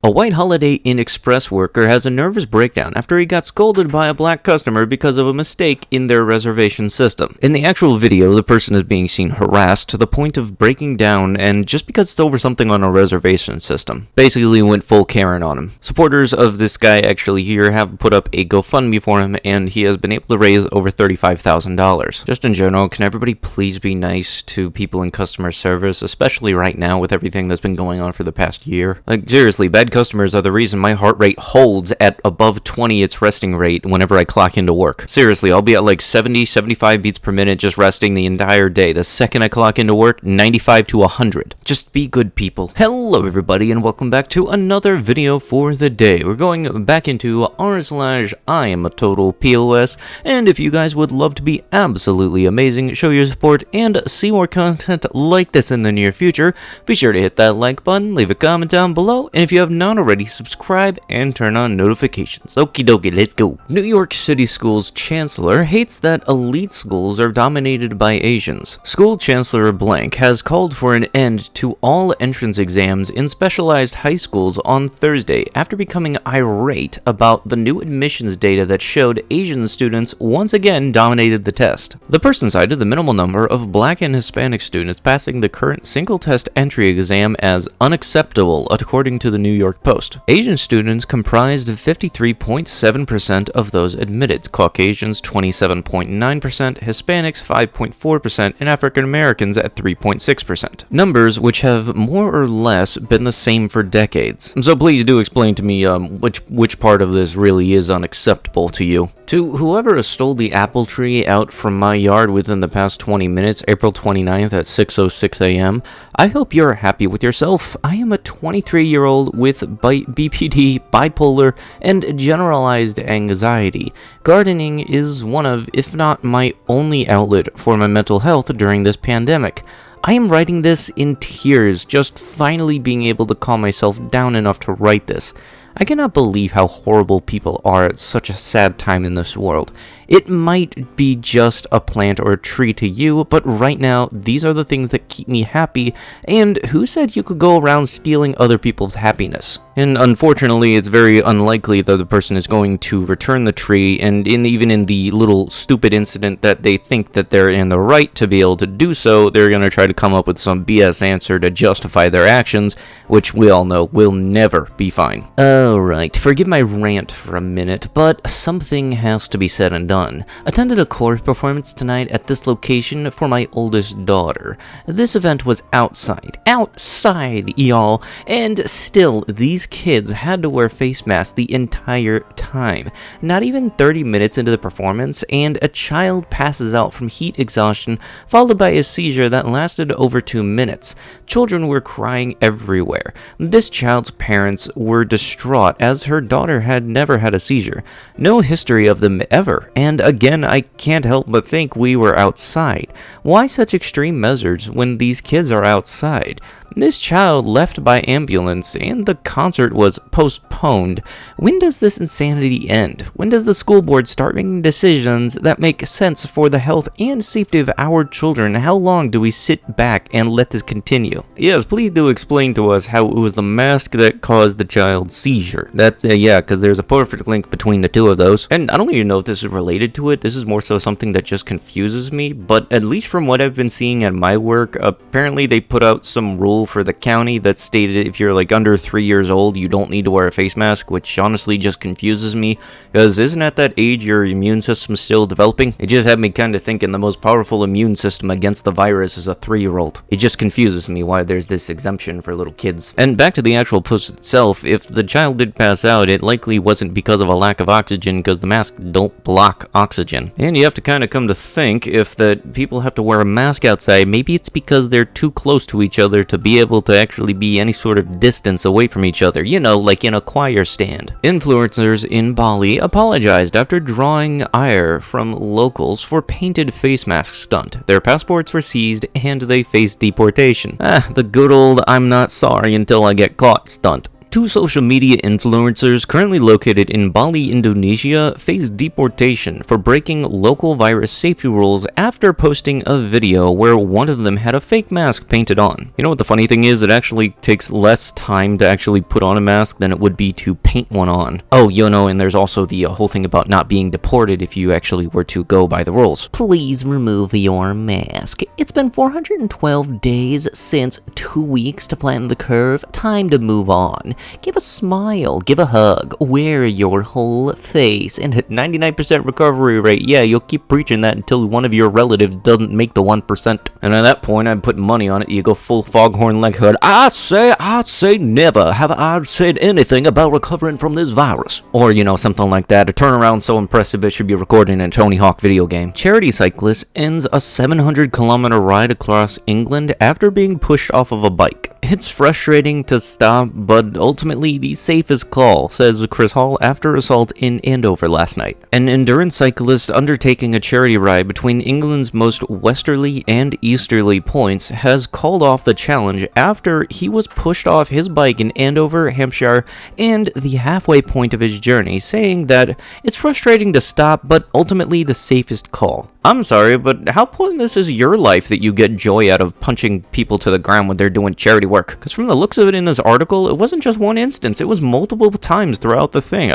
A white Holiday Inn Express worker has a nervous breakdown after he got scolded by a black customer because of a mistake in their reservation system. In the actual video, the person is being seen harassed to the point of breaking down, and just because it's over something on a reservation system. Basically went full Karen on him. Supporters of this guy actually here have put up a GoFundMe for him, and he has been able to raise over $35,000. Just in general, can everybody please be nice to people in customer service, especially right now with everything that's been going on for the past year? Like, seriously, bad customers are the reason my heart rate holds at above 20 its resting rate whenever I clock into work. Seriously, I'll be at like 70, 75 beats per minute just resting the entire day. The second I clock into work, 95 to 100. Just be good people. Hello everybody and welcome back to another video for the day. We're going back into r/iamatotalpos, and if you guys would love to be absolutely amazing, show your support, and see more content like this in the near future, be sure to hit that like button, leave a comment down below, and if you have not already, subscribe and turn on notifications. Okie dokie, let's go. New York City Schools Chancellor hates that elite schools are dominated by Asians. School Chancellor Blank has called for an end to all entrance exams in specialized high schools on Thursday after becoming irate about the new admissions data that showed Asian students once again dominated the test. The person cited the minimal number of Black and Hispanic students passing the current single test entry exam as unacceptable, according to the New York Post. Asian students comprised 53.7% of those admitted, Caucasians 27.9%, Hispanics 5.4%, and African Americans at 3.6%. Numbers which have more or less been the same for decades. So please do explain to me which part of this really is unacceptable to you. To whoever stole the apple tree out from my yard within the past 20 minutes, April 29th at 6:06 a.m., I hope you're happy with yourself. I am a 23-year-old with BPD, bipolar, and generalized anxiety. Gardening is one of, if not my only outlet for my mental health during this pandemic. I am writing this in tears, just finally being able to calm myself down enough to write this. I cannot believe how horrible people are at such a sad time in this world. It might be just a plant or a tree to you, but right now, these are the things that keep me happy, and who said you could go around stealing other people's happiness? And unfortunately, it's very unlikely that the person is going to return the tree, and even in the little stupid incident that they think that they're in the right to be able to do so, they're going to try to come up with some BS answer to justify their actions, which we all know will never be fine. Alright, forgive my rant for a minute, but something has to be said and done. Attended a chorus performance tonight at this location for my oldest daughter. This event was outside, y'all, and still, these kids had to wear face masks the entire time. Not even 30 minutes into the performance, and a child passes out from heat exhaustion, followed by a seizure that lasted over 2 minutes. Children were crying everywhere. This child's parents were distraught as her daughter had never had a seizure. No history of them ever, and again, I can't help but think we were outside. Why such extreme measures when these kids are outside? This child left by ambulance, and the concert was postponed. When does this insanity end? When does the school board start making decisions that make sense for the health and safety of our children? How long do we sit back and let this continue? Yes, please do explain to us how it was the mask that caused the child's seizure. That's, yeah, because there's a perfect link between the two of those. And I don't even know if this is related to it. This is more so something that just confuses me, but at least from what I've been seeing at my work, apparently they put out some rule for the county that stated if you're like under 3 years old, you don't need to wear a face mask, which honestly just confuses me, because isn't at that age your immune system still developing? It just had me kind of thinking the most powerful immune system against the virus is a 3-year-old. It just confuses me why there's this exemption for little kids. And back to the actual post itself, if the child did pass out, it likely wasn't because of a lack of oxygen, because the mask don't block oxygen. And you have to kind of come to think, if that people have to wear a mask outside, maybe it's because they're too close to each other to be able to actually be any sort of distance away from each other, you know, like in a choir stand. Influencers in Bali apologized after drawing ire from locals for painted face mask stunt. Their passports were seized and they faced deportation. The good old I'm not sorry until I get caught stunt. Two social media influencers currently located in Bali, Indonesia, face deportation for breaking local virus safety rules after posting a video where one of them had a fake mask painted on. You know what the funny thing is? It actually takes less time to actually put on a mask than it would be to paint one on. Oh, you know, and there's also the whole thing about not being deported if you actually were to go by the rules. Please remove your mask. It's been 412 days since 2 weeks to flatten the curve. Time to move on. Give a smile, give a hug, wear your whole face, and at 99% recovery rate. Yeah, you'll keep preaching that until one of your relatives doesn't make the 1%. And at that point, I'd put money on it. You go full foghorn leghorn. I say never have I said anything about recovering from this virus. Or, you know, something like that. A turnaround so impressive it should be recorded in a Tony Hawk video game. Charity cyclist ends a 700-kilometer ride across England after being pushed off of a bike. It's frustrating to stop, but ultimately the safest call, says Chris Hall after assault in Andover last night. An endurance cyclist undertaking a charity ride between England's most westerly and easterly points has called off the challenge after he was pushed off his bike in Andover, Hampshire, and the halfway point of his journey, saying that it's frustrating to stop, but ultimately the safest call. I'm sorry, but how pointless is your life that you get joy out of punching people to the ground when they're doing charity work? Because from the looks of it in this article, it wasn't just one instance, it was multiple times throughout the thing.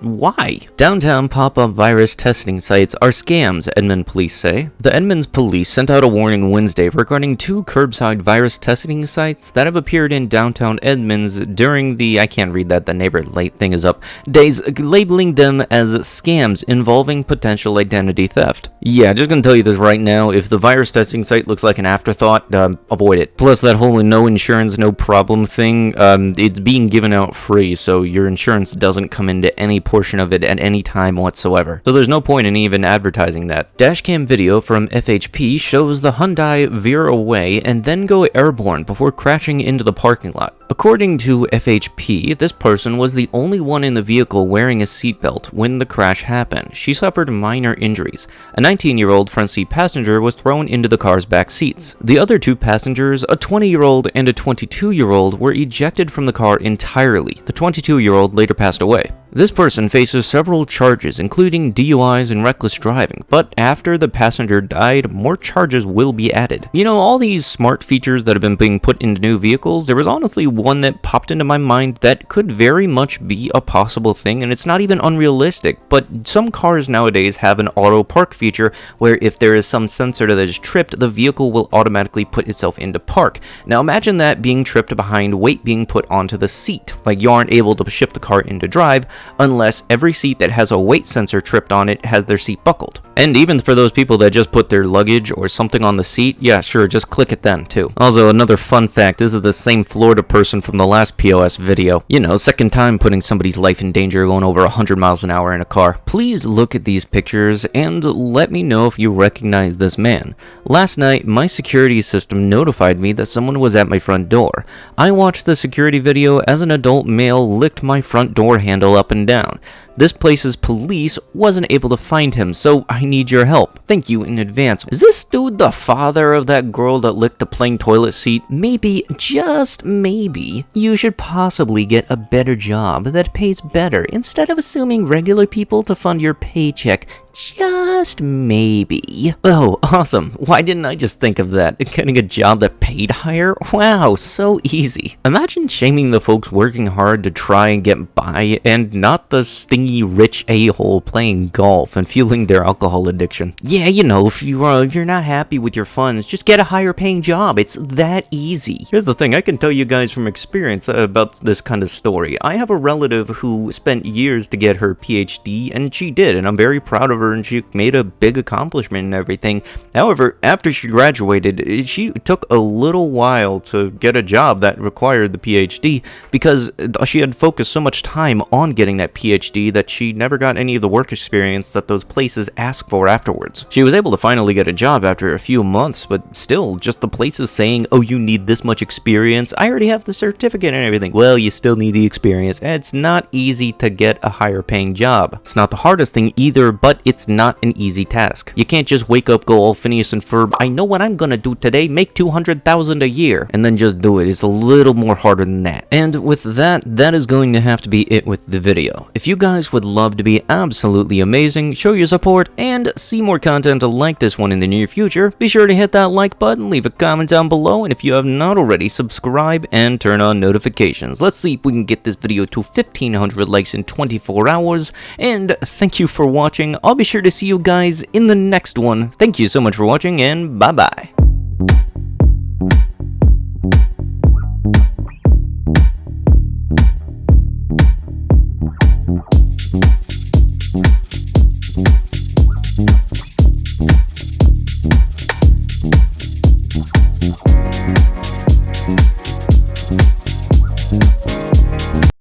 Why? Downtown pop-up virus testing sites are scams, Edmond police say. The Edmonds police sent out a warning Wednesday regarding 2 curbside virus testing sites that have appeared in downtown Edmonds during the, I can't read that, the neighbor light thing is up, days, labeling them as scams involving potential identity theft. Yeah, just gonna tell you this right now, if the virus testing site looks like an afterthought, avoid it. Plus that whole no insurance, no problem thing, it's being given out free, so your insurance doesn't come into any portion of it at any time whatsoever. So there's no point in even advertising that. Dashcam video from FHP shows the Hyundai veer away and then go airborne before crashing into the parking lot. According to FHP, this person was the only one in the vehicle wearing a seatbelt when the crash happened. She suffered minor injuries. A 19-year-old front seat passenger was thrown into the car's back seats. The other 2 passengers, a 20-year-old and a 22-year-old, were ejected from the car entirely. The 22-year-old later passed away. This person faces several charges, including DUIs and reckless driving, but after the passenger died, more charges will be added. You know, all these smart features that have been being put into new vehicles, there was honestly one that popped into my mind that could very much be a possible thing, and it's not even unrealistic, but some cars nowadays have an auto park feature where if there is some sensor that is tripped, the vehicle will automatically put itself into park. Now imagine that being tripped behind weight being put onto the seat. Like, you aren't able to shift the car into drive unless every seat that has a weight sensor tripped on it has their seat buckled. And even for those people that just put their luggage or something on the seat, yeah, sure, just click it then too. Also, another fun fact, this is the same Florida person from the last POS video. You know, second time putting somebody's life in danger going over 100 miles an hour in a car. Please look at these pictures and let me know if you recognize this man. Last night, my security system notified me that someone was at my front door. I watched the security video as an adult male licked my front door handle up and down. This place's police wasn't able to find him, so I need your help. Thank you in advance. Is this dude the father of that girl that licked the plain toilet seat? Maybe, just maybe, you should possibly get a better job that pays better instead of assuming regular people to fund your paycheck. Just maybe. Oh, awesome. Why didn't I just think of that? Getting a job that paid higher? Wow, so easy. Imagine shaming the folks working hard to try and get by and not the stingy rich a-hole playing golf and fueling their alcohol addiction. Yeah, you know, if you're not happy with your funds, just get a higher paying job. It's that easy. Here's the thing, I can tell you guys from experience about this kind of story. I have a relative who spent years to get her PhD, and she did, and I'm very proud of her, and she made a big accomplishment and everything. However, after she graduated, she took a little while to get a job that required the PhD because she had focused so much time on getting that PhD that she never got any of the work experience that those places ask for afterwards. She was able to finally get a job after a few months, but still, just the places saying, oh, you need this much experience, I already have the certificate and everything. Well, you still need the experience. It's not easy to get a higher paying job. It's not the hardest thing either, but it's it's not an easy task. You can't just wake up, go all Phineas and Ferb, I know what I'm gonna do today, make 200,000 a year, and then just do it. It's a little more harder than that. And with that, that is going to have to be it with the video. If you guys would love to be absolutely amazing, show your support, and see more content like this one in the near future, be sure to hit that like button, leave a comment down below, and if you have not already, subscribe and turn on notifications. Let's see if we can get this video to 1,500 likes in 24 hours, and thank you for watching. I'll be sure to see you guys in the next one. Thank you so much for watching, and bye-bye.